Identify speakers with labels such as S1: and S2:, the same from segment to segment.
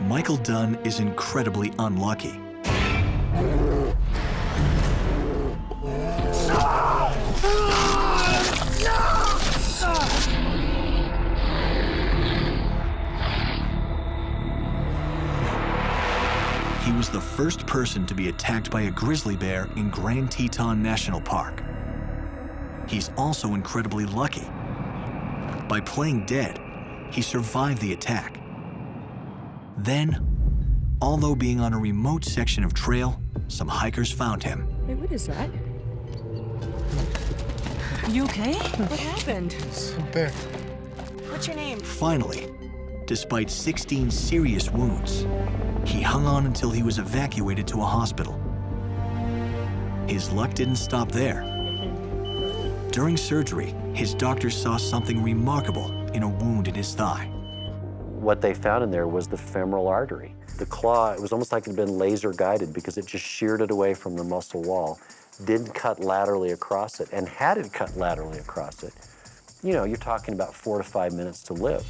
S1: Michael Dunn is incredibly unlucky. He was the first person to be attacked by a grizzly bear in Grand Teton National Park. He's also incredibly lucky. By playing dead, he survived the attack. Then, although being on a remote section of trail, some hikers found him.
S2: Hey, what is that? You okay? What happened?
S3: It's a bear.
S2: What's your name?
S1: Finally, despite 16 serious wounds, he hung on until he was evacuated to a hospital. His luck didn't stop there. During surgery, his doctors saw something remarkable in a wound in his thigh.
S4: What they found in there was the femoral artery. The claw, it was almost like it had been laser guided because it just sheared it away from the muscle wall, didn't cut laterally across it, and had it cut laterally across it, you know, you're talking about 4 to 5 minutes to live.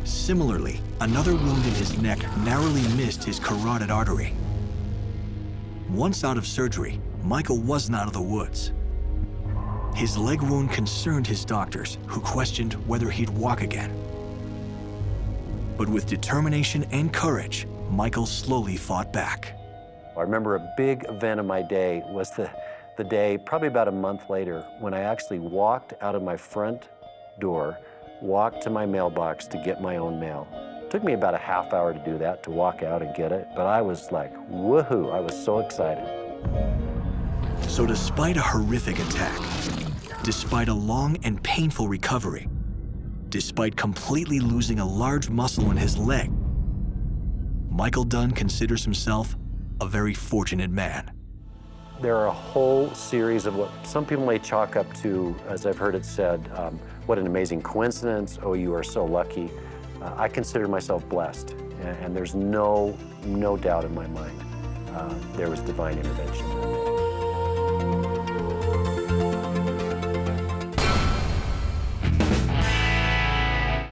S1: Similarly, another wound in his neck narrowly missed his carotid artery. Once out of surgery, Michael wasn't out of the woods. His leg wound concerned his doctors, who questioned whether he'd walk again. But with determination and courage, Michael slowly fought back.
S4: I remember a big event of my day was the day, probably about a month later, when I actually walked out of my front door, walked to my mailbox to get my own mail. It took me about a half hour to do that, to walk out and get it, but I was like, woohoo, I was so excited.
S1: So despite a horrific attack, despite a long and painful recovery, despite completely losing a large muscle in his leg, Michael Dunn considers himself a very fortunate man.
S4: There are a whole series of what some people may chalk up to, as I've heard it said, what an amazing coincidence, oh, you are so lucky. I consider myself blessed, and there's no doubt in my mind there was divine intervention.